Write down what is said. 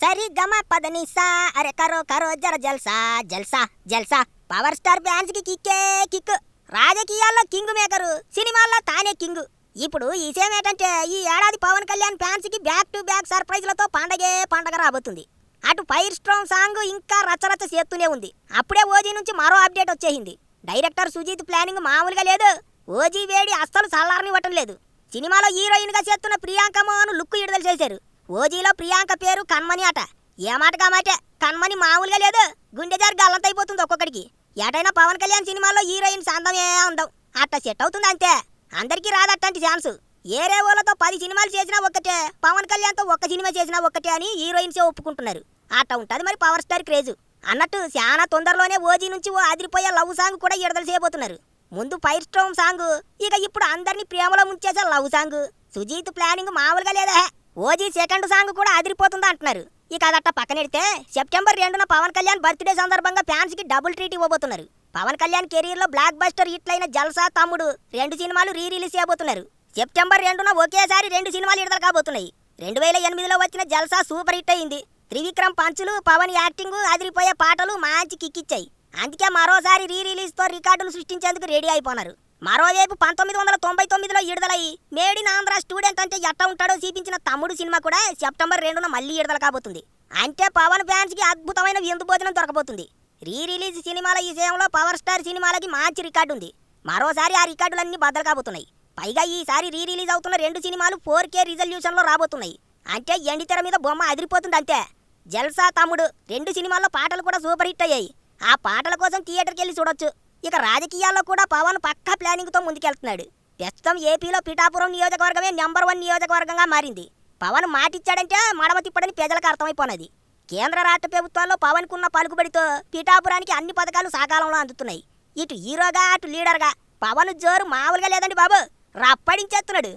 సరి గమ పదనిసా అరే కరో కరో జర జల్సా జల్సా జల్సా. పవర్ స్టార్ ఫ్యాన్స్ కి కిక్కే కిక్. రాజకీయాల్లో కింగ్ మేకరు, సినిమాల్లో తానే కింగ్. ఇప్పుడు ఈ విషయం ఏంటంటే ఈ ఏడాది పవన్ కళ్యాణ్ ఫ్యాన్స్ కి బ్యాక్ టు బ్యాక్ సర్ప్రైజ్లతో పండగే పండగ రాబోతుంది. అటు ఫైర్ స్ట్రాంగ్ సాంగ్ ఇంకా రచ్చరచ్చ చేస్తూనే ఉంది. అప్పుడే ఓజీ నుంచి మరో అప్డేట్ వచ్చేసింది. డైరెక్టర్ సుజీత్ ప్లానింగ్ మామూలుగా లేదు. ఓజీ వేడి అస్సలు చల్లారనివ్వటం లేదు. సినిమాలో హీరోయిన్ గా చేస్తున్న ప్రియాంక మోహన్ లుక్ విడుదల చేశారు. ఓజీలో ప్రియాంక పేరు కన్మణి అట. ఏ మాటగా మాటే కన్మణి మామూలుగా లేదు. గుండె జారి గల్లంతైపోతుంది ఒక్కొక్కడికి. ఏటైనా పవన్ కళ్యాణ్ సినిమాలో హీరోయిన్ అందమే అందం అట్ట సెట్ అవుతుంది అంతే. అందరికీ రాదట్టంటి ఛాన్స్. ఏరే ఓలతో 10 సినిమాలు చేసినా ఒక్కటే, పవన్ కళ్యాణ్తో ఒక్క సినిమా చేసినా ఒక్కటే అని హీరోయిన్సే ఒప్పుకుంటున్నారు. అట్ట ఉంటుంది మరి పవర్ స్టార్ క్రేజ్. అన్నట్టు చాలా తొందరలోనే ఓజీ నుంచి ఓ అదిరిపోయే లవ్ సాంగ్ కూడా విడుదల చేయబోతున్నారు. ముందు ఫైర్ స్ట్రాంగ్ సాంగ్, ఇక ఇప్పుడు అందరినీ ప్రేమలో ముంచేసే లవ్ సాంగ్. సుజీత్ ప్లానింగ్ మామూలుగా లేదా. ఓజీ సెకండ్ సాంగ్ కూడా అదిరిపోతుందా అంటున్నారు. ఇక అదట్ట పక్కనెడితే సెప్టెంబర్ 2న పవన్ కళ్యాణ్ బర్త్డే సందర్భంగా ఫ్యాన్స్ కి డబుల్ ట్రీట్ ఇవ్వబోతున్నారు. పవన్ కళ్యాణ్ కెరీర్ లో బ్లాక్ బస్టర్ హిట్ అయిన జల్సా, తమ్ముడు 2 సినిమాలు రిలీజ్ చేయబోతున్నారు. సెప్టెంబర్ 2న ఒకేసారి 2 సినిమాలు విడుదల కాబోతున్నాయి. 2008లో వచ్చిన జల్సా సూపర్ హిట్ అయింది. త్రివిక్రమ్ పంచులు, పవన్ యాక్టింగ్, అదిరిపోయే పాటలు మంచి కిక్కిచ్చాయి. అందుకే మరోసారి రిలీజ్ తో రికార్డులు సృష్టించేందుకు రెడీ అయిపోయినారు. మరోవైపు 1999లో విడుదలయ్యి మేడ్ ఇన్ ఆంధ్ర స్టూడెంట్ అంటే ఎట్ట ఉంటాడో చూపించిన తమ్ముడు సినిమా కూడా సెప్టెంబర్ 2న మళ్ళీ విడుదల కాబోతుంది. అంటే పవన్ ఫ్యాన్స్ కి అద్భుతమైన విందు భోజనం దొరకబోతుంది. రిలీజ్ సినిమాల విషయంలో పవర్ స్టార్ సినిమాలకి మంచి రికార్డు ఉంది. మరోసారి ఆ రికార్డులన్నీ బద్దలు కాబోతున్నాయి. పైగా ఈసారి రిలీజ్ అవుతున్న 2 సినిమాలు 4K రిజల్యూషన్ లో రాబోతున్నాయి. అంటే ఎండితెర మీద బొమ్మ అదిరిపోతుంది అంతే. జల్సా, తమ్ముడు 2 సినిమాల్లో పాటలు కూడా సూపర్ హిట్ అయ్యాయి. ఆ పాటల కోసం థియేటర్కి వెళ్ళి చూడొచ్చు. ఇక రాజకీయాల్లో కూడా పవన్ పక్కా ప్లానింగ్ తో ముందుకెళ్తున్నాడు. ప్రస్తుతం ఏపీలో పిఠాపురం నియోజకవర్గమే నెంబర్ 1 నియోజకవర్గంగా మారింది. పవన్ మాటిచ్చాడంటే మడమ తిప్పడని ప్రజలకు అర్థమైపోయినది. కేంద్ర రాష్ట్ర ప్రభుత్వాల్లో పవన్ కున్న పలుకుబడితో పిఠాపురానికి అన్ని పథకాలు సకాలంలో అందుతున్నాయి. ఇటు హీరోగా అటు లీడర్గా పవన్ జోరు మామూలుగా లేదండి బాబు. రప్పడించేస్తున్నాడు.